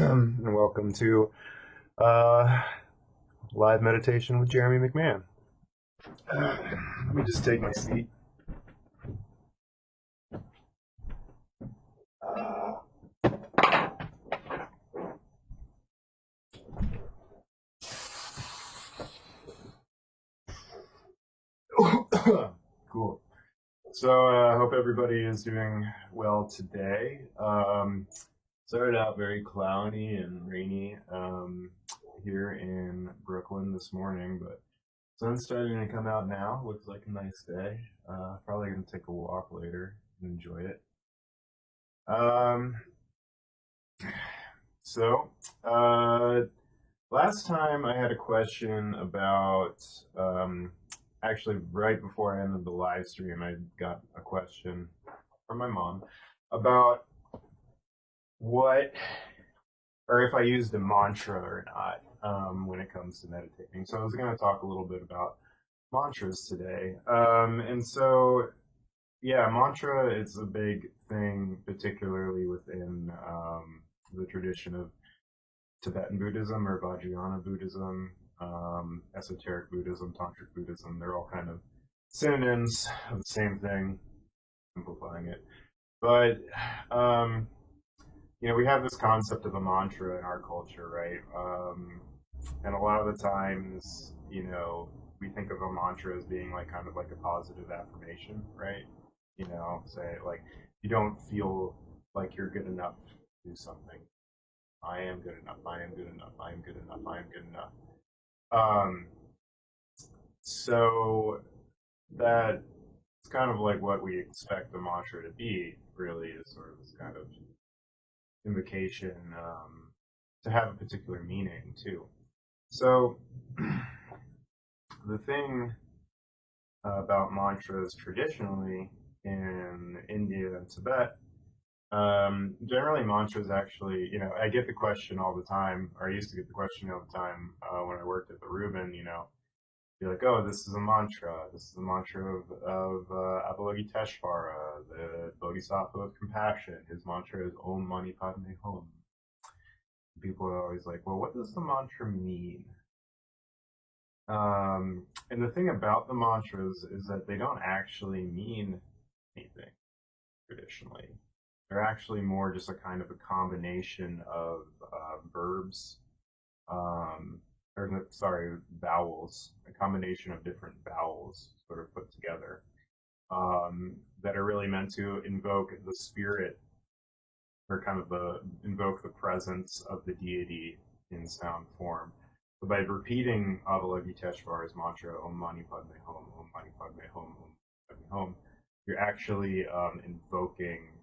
And welcome to uh, live meditation with Jeremy McMahan. Let me just take my seat. Cool. So I hope everybody is doing well today. Started out very cloudy and rainy here in Brooklyn this morning, but sun's starting to come out now. Looks like a nice day. Probably gonna take a walk later and enjoy it. Um, so, uh, last time I had a question about, actually, right before I ended the live stream, I got a question from my mom about what, or if I used a mantra or not when it comes to meditating. So I was going to talk a little bit about mantras today. Yeah, mantra is a big thing, particularly within the tradition of Tibetan Buddhism or Vajrayana Buddhism, esoteric Buddhism, tantric Buddhism. They're all kind of synonyms of the same thing, simplifying it. But um, we have this concept of a mantra in our culture, right? And a lot of the times, we think of a mantra as being like kind of like a positive affirmation, right? Say like you don't feel like you're good enough to do something. I am good enough. I am good enough. I am good enough. I am good enough. Um, so that's kind of like what we expect the mantra to be, really, is sort of this kind of invocation to have a particular meaning, too. So the thing about mantras traditionally in India and Tibet, generally mantras actually, I get the question all the time, or I used to get the question all the time when I worked at the Reuben, be like, oh, this is a mantra. This is the mantra of Avalokiteshvara, the Bodhisattva of compassion. His mantra is Om Mani Padme Hum. People are always like, well, what does the mantra mean? And the thing about the mantras is that they don't actually mean anything traditionally. They're actually more just a kind of a combination of verbs, vowels, a combination of different vowels sort of put together that are really meant to invoke the spirit or kind of invoke the presence of the deity in sound form. So by repeating Avalokiteshvara's mantra, Om Mani Padme Hum, Om Mani Padme Hum, Om Mani Padme Hum, you're actually invoking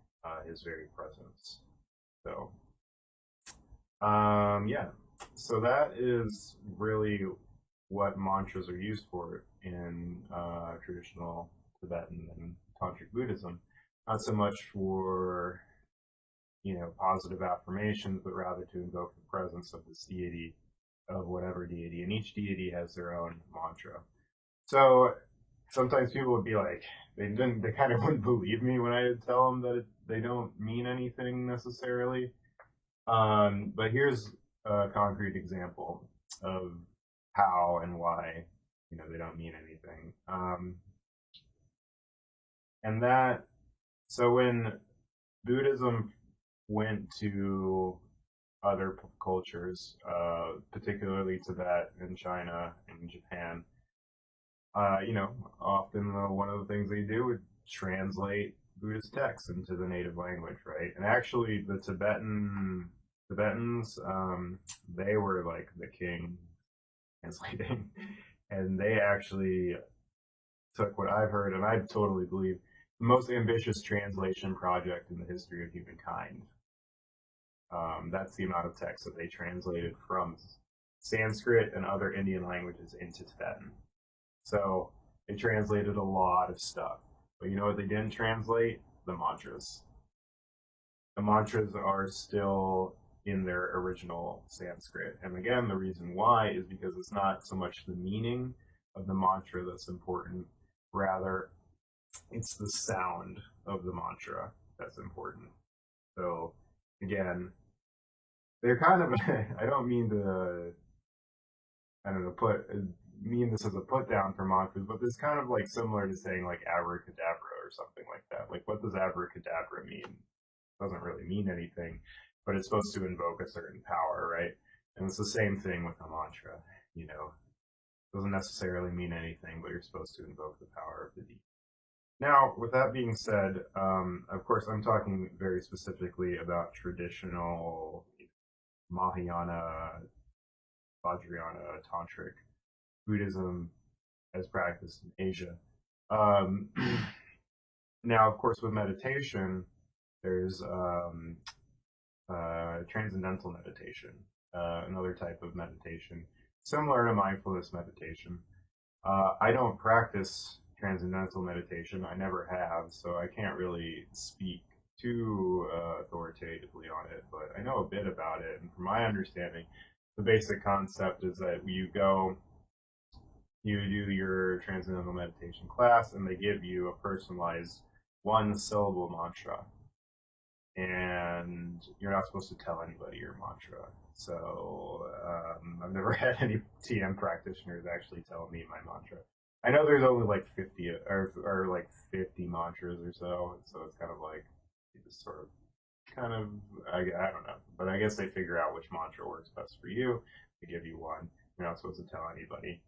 his very presence. So, yeah. So that is really what mantras are used for in traditional Tibetan and Tantric Buddhism. Not so much for positive affirmations, but rather to invoke the presence of this deity, of whatever deity, and each deity has their own mantra. So sometimes people would be like, they kind of wouldn't believe me when I would tell them that they don't mean anything necessarily. But here's a concrete example of how and why they don't mean anything. And that so when Buddhism went to other cultures, particularly Tibet and China and Japan, often one of the things they do would translate Buddhist texts into the native language, right? And actually, the Tibetans, they were like the king translating, and they actually took what I've heard, and I totally believe, the most ambitious translation project in the history of humankind. That's the amount of text that they translated from Sanskrit and other Indian languages into Tibetan. So they translated a lot of stuff. But you know what they didn't translate? The mantras. The mantras are still in their original Sanskrit. And again, the reason why is because it's not so much the meaning of the mantra that's important, rather, it's the sound of the mantra that's important. So, again, they're kind of, I don't mean to, I don't know, mean this as a put down for mantras, but this kind of like similar to saying like abracadabra or something like that. Like, what does abracadabra mean? It doesn't really mean anything, but it's supposed to invoke a certain power, right? And it's the same thing with a mantra, you know. It doesn't necessarily mean anything, but you're supposed to invoke the power of the deity. Now, with that being said, of course, I'm talking very specifically about traditional Mahayana, Vajrayana, Tantric Buddhism as practiced in Asia. Um, Now, of course, with meditation, there's transcendental meditation, another type of meditation, similar to mindfulness meditation. I don't practice transcendental meditation. I never have, so I can't really speak too authoritatively on it, but I know a bit about it. And from my understanding, the basic concept is that you do your transcendental meditation class, and they give you a personalized one syllable mantra, and you're not supposed to tell anybody your mantra. So I've never had any TM practitioners actually tell me my mantra. I know there's only like 50 or like 50 mantras or so it's kind of like you just sort of kind of I don't know, but I guess they figure out which mantra works best for you. They give you one. You're not supposed to tell anybody.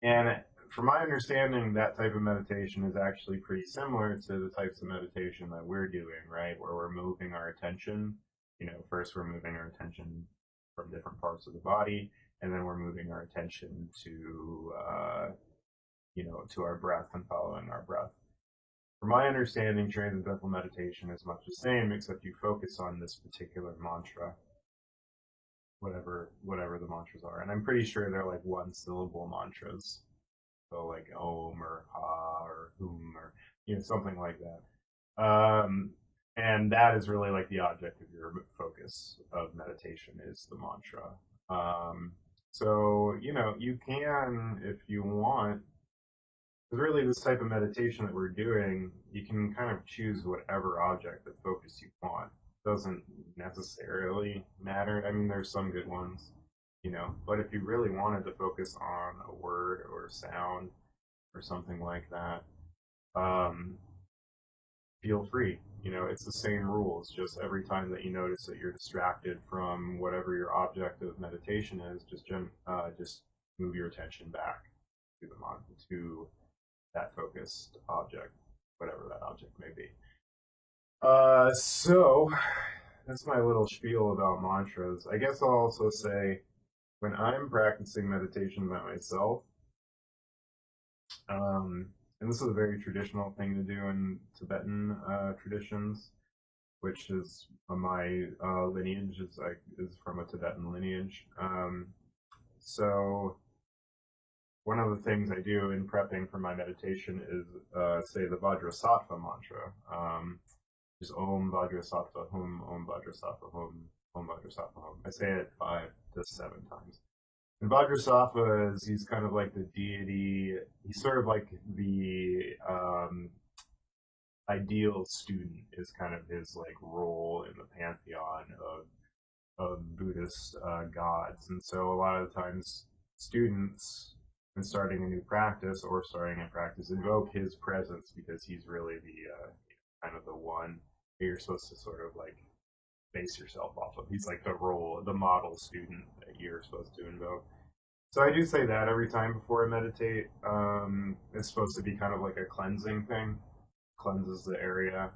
And from my understanding, that type of meditation is actually pretty similar to the types of meditation that we're doing, right? Where we're moving our attention. First we're moving our attention from different parts of the body, and then we're moving our attention to our breath and following our breath. From my understanding, transcendental meditation is much the same, except you focus on this particular mantra, whatever the mantras are. And I'm pretty sure they're like one syllable mantras. So like Om or Ha or Hum or something like that. And that is really like the object of your focus of meditation is the mantra. So you can, if you want, because really this type of meditation that we're doing, you can kind of choose whatever object of focus you want. It doesn't necessarily matter. I mean, there's some good ones, but if you really wanted to focus on a word or sound or something like that, um, feel free. It's the same rules. Just every time that you notice that you're distracted from whatever your object of meditation is, just move your attention back to that focused object, whatever that object may be. So that's my little spiel about mantras. I guess I'll also say when I'm practicing meditation by myself, um, and this is a very traditional thing to do in Tibetan traditions, which is my lineage is from a Tibetan lineage. So one of the things I do in prepping for my meditation is say the Vajrasattva mantra. Just Om Vajrasattva Hum, Om Vajrasattva Hum, Om Vajrasattva Hum. I say it 5 to 7 times. And Vajrasattva he's kind of like the deity. He's sort of like the ideal student is kind of his like role in the pantheon of Buddhist gods. And so a lot of times students, when starting a new practice or starting a practice, invoke his presence because he's really the kind of the one that you're supposed to sort of like base yourself off of. He's like the model student that you're supposed to invoke. So I do say that every time before I meditate. It's supposed to be kind of like a cleansing thing, cleanses the area.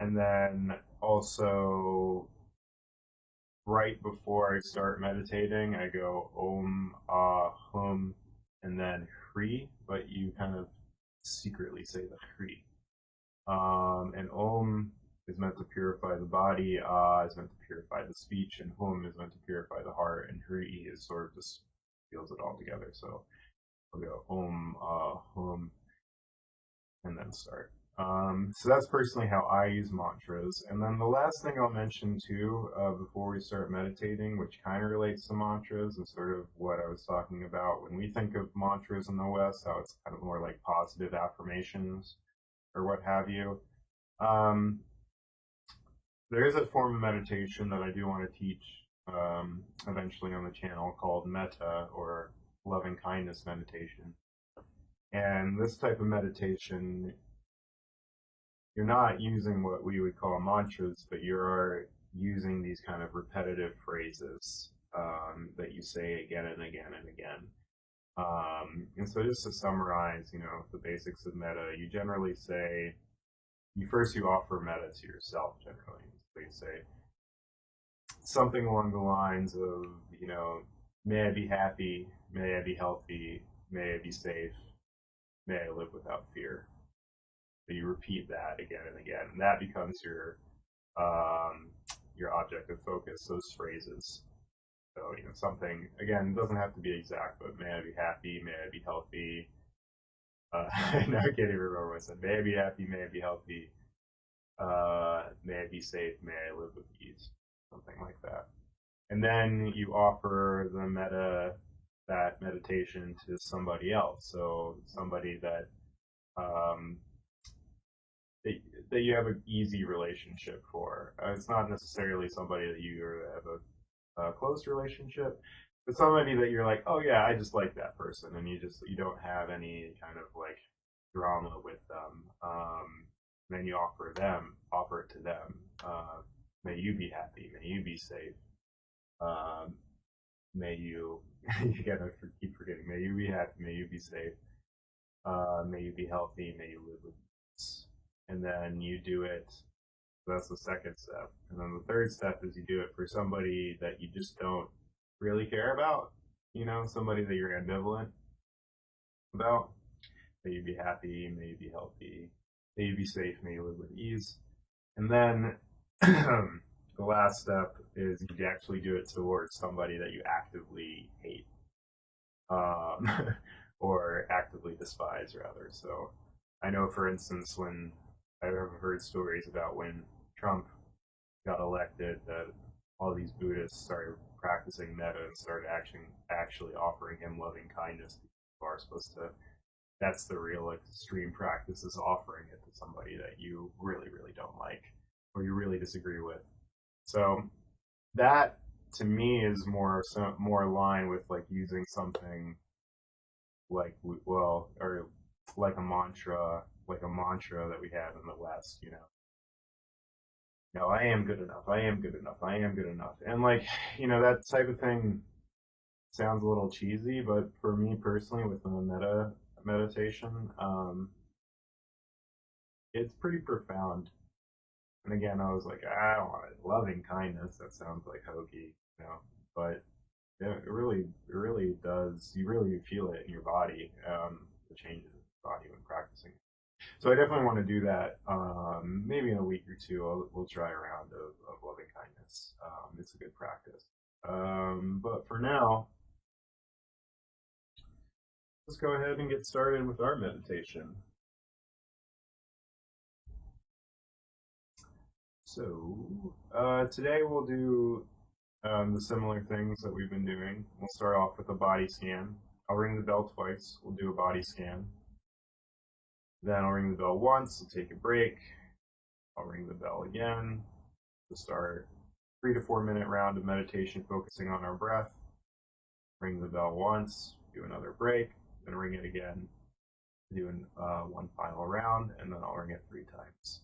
And then also right before I start meditating, I go Om, Ah, Hum, and then Hri, but you kind of secretly say the Hri. And Om is meant to purify the body, Ah is meant to purify the speech, and Hum is meant to purify the heart, and Hri is sort of just feels it all together. So I'll go Om, Ah, Hum, and then start. So that's personally how I use mantras. And then the last thing I'll mention too, before we start meditating, which kind of relates to mantras and sort of what I was talking about when we think of mantras in the West, how it's kind of more like positive affirmations or what have you. Um, there is a form of meditation that I do want to teach eventually on the channel called metta, or loving kindness meditation. And this type of meditation, you're not using what we would call mantras, but you're using these kind of repetitive phrases that you say again and again and again. And so just to summarize, the basics of metta, you generally say, you offer metta to yourself generally. So you say something along the lines of, may I be happy, may I be healthy, may I be safe, may I live without fear. So you repeat that again and again, and that becomes your object of focus, those phrases. So, something, again, it doesn't have to be exact, but may I be happy, may I be healthy. Now I can't even remember what I said. May I be happy, may I be healthy, may I be safe, may I live with ease. Something like that. And then you offer that meditation to somebody else. So somebody um, that, that you have an easy relationship for. It's not necessarily somebody that you have a close relationship, but somebody that you're like, oh yeah, I just like that person, and you don't have any kind of like drama with them. Then you offer it to them. May you be happy. May you be safe. Um, may you again, I keep forgetting. May you be happy. May you be safe. May you be healthy. May you live with peace. And then you do it. That's the second step. And then the third step is you do it for somebody that you just don't really care about. Somebody that you're ambivalent about. May you be happy. May you be healthy. May you be safe. May you live with ease. And then the last step is you actually do it towards somebody that you actively hate, or actively despise, rather. So I know, for instance, when I've heard stories about when Trump got elected, that all these Buddhists started practicing metta and started actually offering him loving kindness. People are supposed to. That's the real extreme practice, is offering it to somebody that you really, really don't like or you really disagree with. So that to me is more aligned with like using something like, or like a mantra that we have in the West. I am good enough. I am good enough. I am good enough. And like, that type of thing sounds a little cheesy, but for me personally, with the meditation, it's pretty profound. And again, I was like, I don't want it. Loving kindness. That sounds like hokey, but yeah, it really does. You really feel it in your body, the changes in your body when practicing. So I definitely want to do that. Maybe in a week or two, we'll try a round of loving kindness. It's a good practice. But for now, let's go ahead and get started with our meditation. So today we'll do the similar things that we've been doing. We'll start off with a body scan. I'll ring the bell twice. We'll do a body scan. Then I'll ring the bell once. We'll take a break. I'll ring the bell again. We'll start 3 to 4 minute round of meditation focusing on our breath. Ring the bell once. Do another break. Then ring it again. Do one final round, and then I'll ring it 3 times.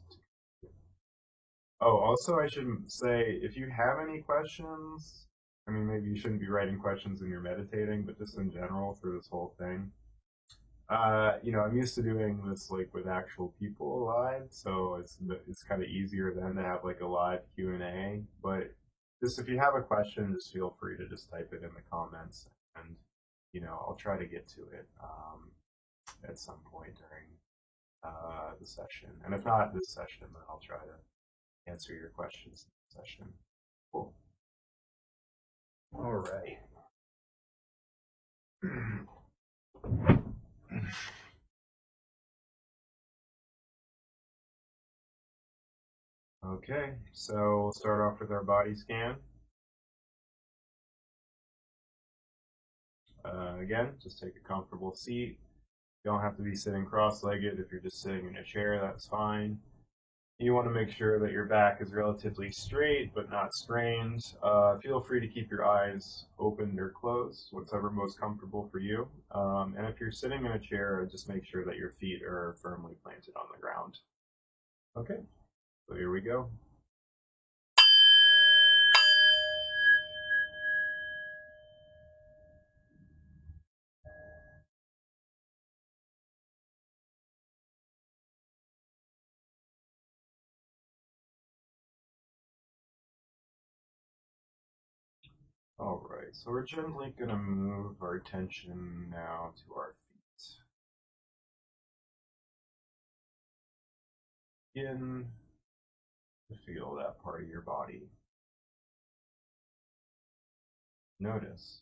Oh, also I should say, if you have any questions, maybe you shouldn't be writing questions when you're meditating, but just in general for this whole thing. I'm used to doing this like with actual people live, so it's kind of easier then to have like a live Q&A. But just if you have a question, just feel free to just type it in the comments, and I'll try to get to it at some point during the session. And if not this session, then I'll try to answer your questions in the session. Cool. All right. Okay, so we'll start off with our body scan. Again, just take a comfortable seat. You don't have to be sitting cross-legged. If you're just sitting in a chair, that's fine. You want to make sure that your back is relatively straight but not strained. Feel free to keep your eyes open or closed, whatever most comfortable for you. And if you're sitting in a chair, just make sure that your feet are firmly planted on the ground. Okay, so here we go. All right, so we're gently going to move our attention now to our feet. Begin to feel that part of your body. Notice,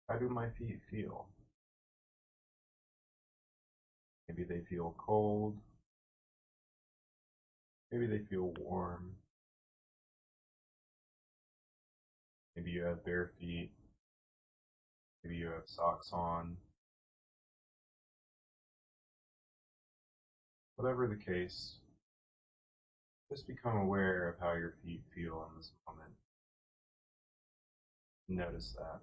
how do my feet feel? Maybe they feel cold. Maybe they feel warm. Maybe you have bare feet. Maybe you have socks on. Whatever the case, just become aware of how your feet feel in this moment. Notice that.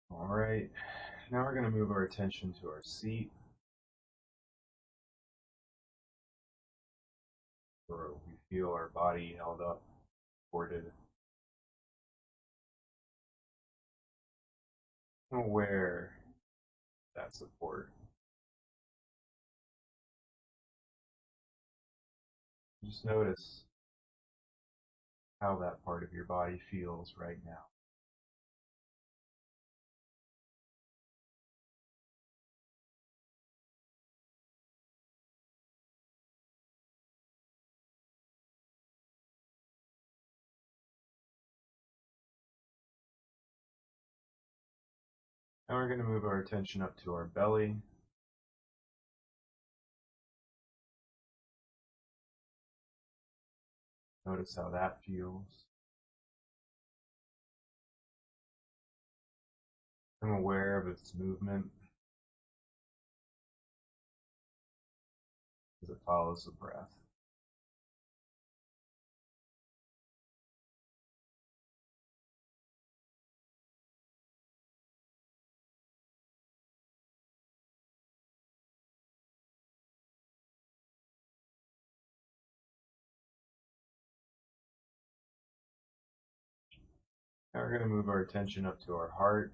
All right, now we're going to move our attention to our seat, where we feel our body held up, supported. Aware of that support. Just notice how that part of your body feels right now. Now we're going to move our attention up to our belly. Notice how that feels. I'm aware of its movement as it follows the breath. Now we're going to move our attention up to our heart.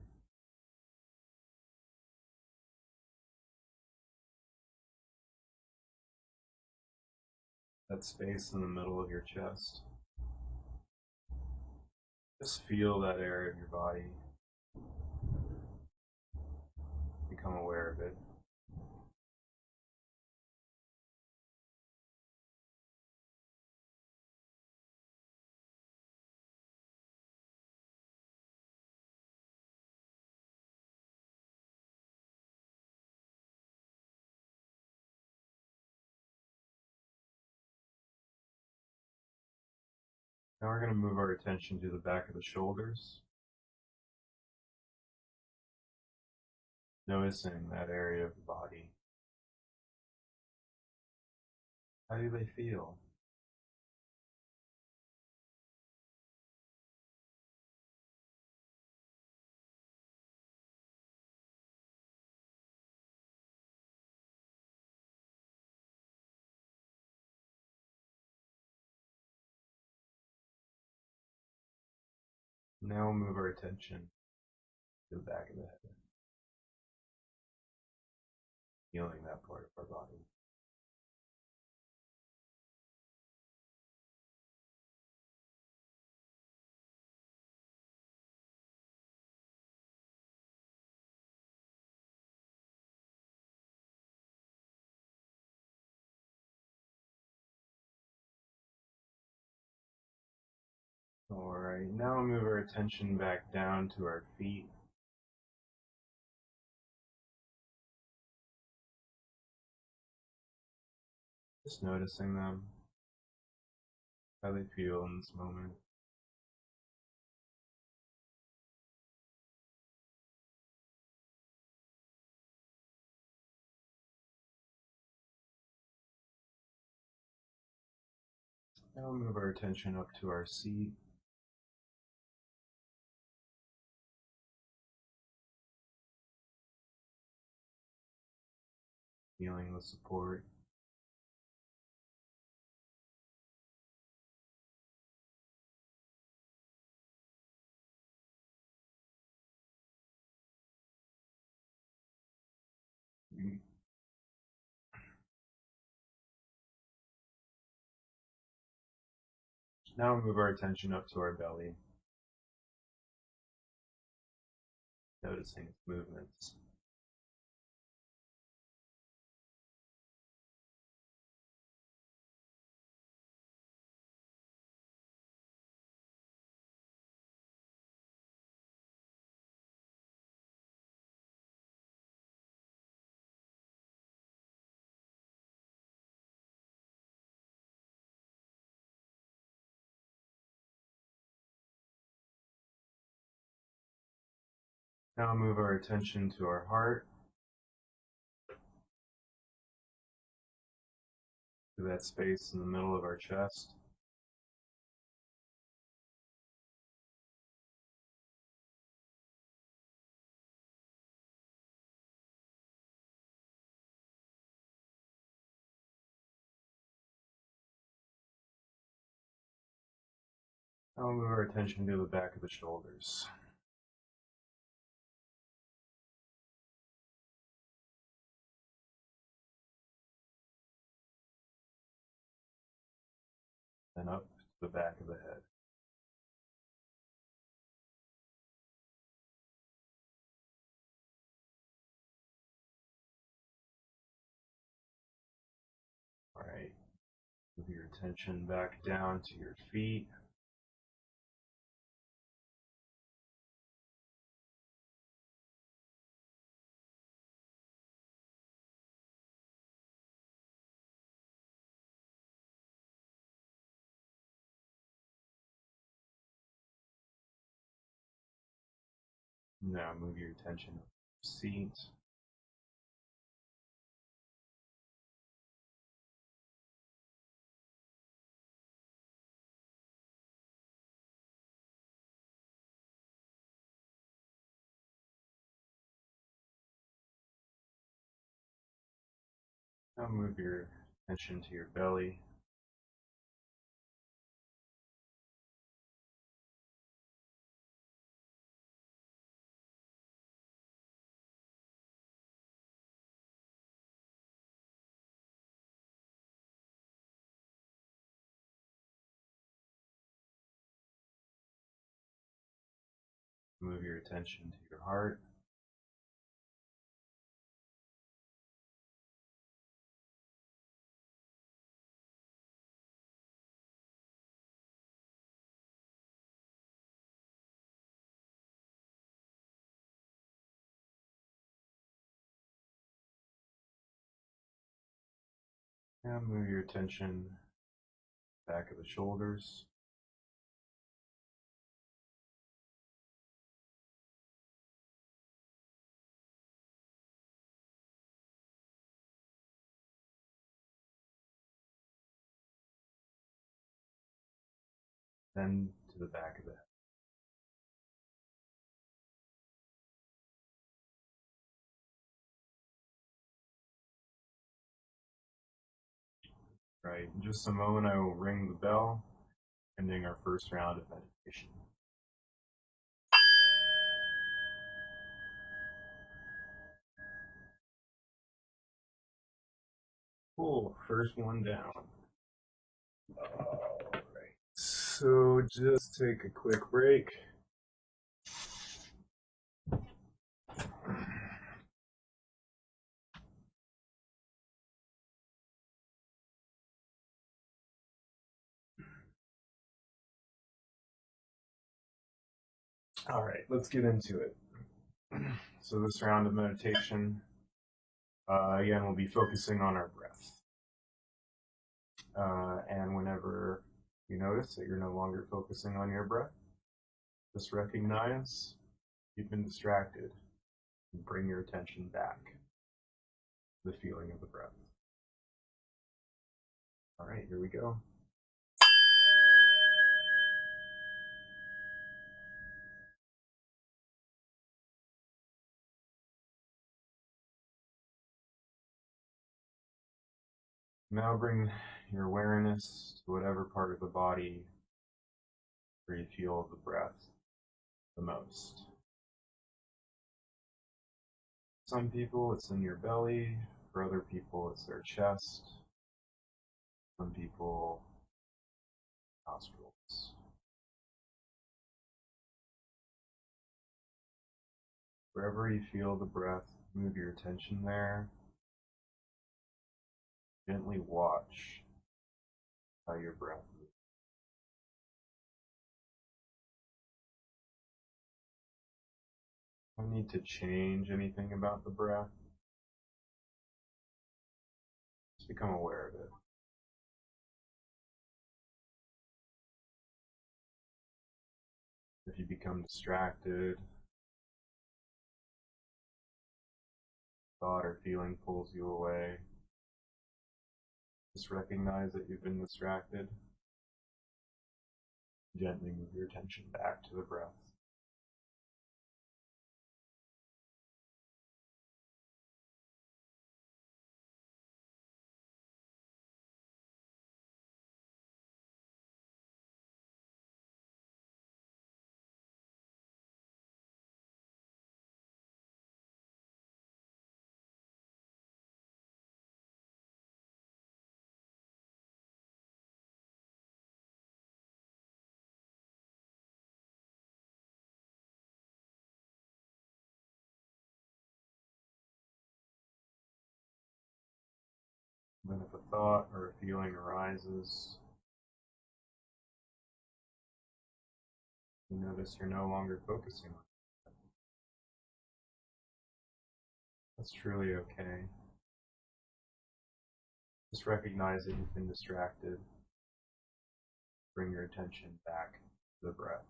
That space in the middle of your chest. Just feel that area of your body. Become aware of it. Now we're going to move our attention to the back of the shoulders. Noticing that area of the body. How do they feel? Now we'll move our attention to the back of the head. Feeling that part of our body. Alright, now we'll move our attention back down to our feet. Just noticing them, how they feel in this moment. Now move our attention up to our seat. Feeling the support. Now move our attention up to our belly, noticing its movements. Now move our attention to our heart, to that space in the middle of our chest. Now move our attention to the back of the shoulders. Then up to the back of the head. Alright, move your attention back down to your feet. Now move your attention up to your seat. Now move your attention to your belly. Move your attention to your heart. Now move your attention back of the shoulders. Then to the back of the head. Right, in just a moment I will ring the bell, ending our first round of meditation. Cool, first one down. Alright, so just take a quick break. Alright, let's get into it. So this round of meditation, again, we'll be focusing on our breath. And whenever you notice that you're no longer focusing on your breath, just recognize you've been distracted and bring your attention back to the feeling of the breath. All right, here we go. Now bring your awareness to whatever part of the body where you feel the breath the most. Some people it's in your belly, for other people it's their chest, some people nostrils. Wherever you feel the breath, move your attention there. Gently watch how your breath moves. No need to change anything about the breath. Just become aware of it. If you become distracted, thought or feeling pulls you away, just recognize that you've been distracted. Gently move your attention back to the breath. Then if a thought or a feeling arises, you notice you're no longer focusing on it. That's truly okay. Just recognize that you've been distracted. Bring your attention back to the breath.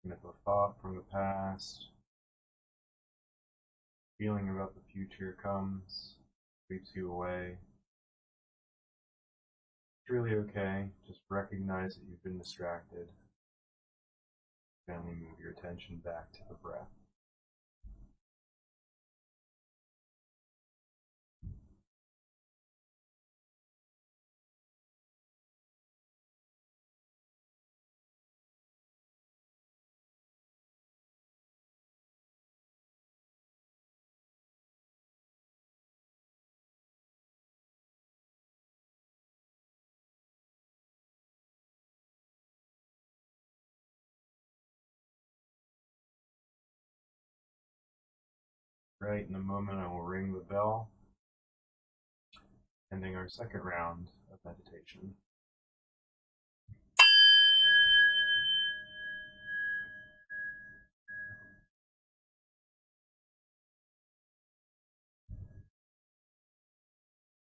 And if a thought from the past, feeling about the future comes, sweeps you away, it's really okay. Just recognize that you've been distracted. Gently move your attention back to the breath. Right in a moment, I will ring the bell, ending our second round of meditation.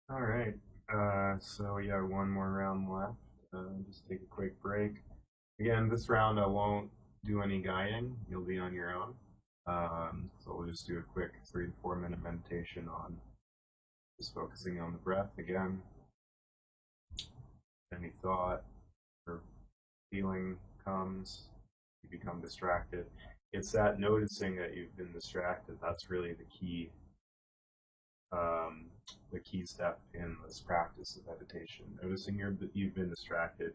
All right, so we have one more round left. Just take a quick break. Again, this round I won't do any guiding. You'll be on your own. So we'll just do a quick 3 to 4 minute meditation on just focusing on the breath again. Any thought or feeling comes, you become distracted. It's that noticing that you've been distracted. That's really um, the key step in this practice of meditation. Noticing you've been distracted,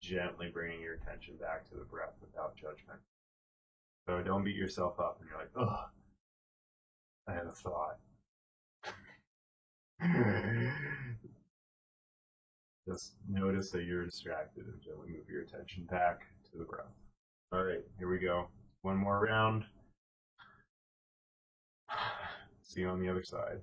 gently bringing your attention back to the breath without judgment. So don't beat yourself up and you're like, oh, I had a thought. Just notice that you're distracted and gently move your attention back to the breath. All right, here we go. One more round. See you on the other side.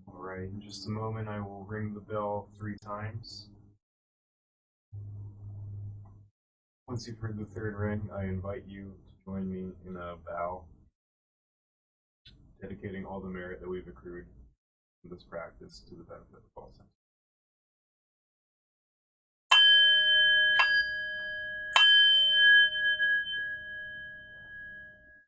All right, in just a moment, I will ring the bell 3 times. Once you've heard the third ring, I invite you to join me in a bow. dedicating all the merit that we've accrued in this practice to the benefit of all sense.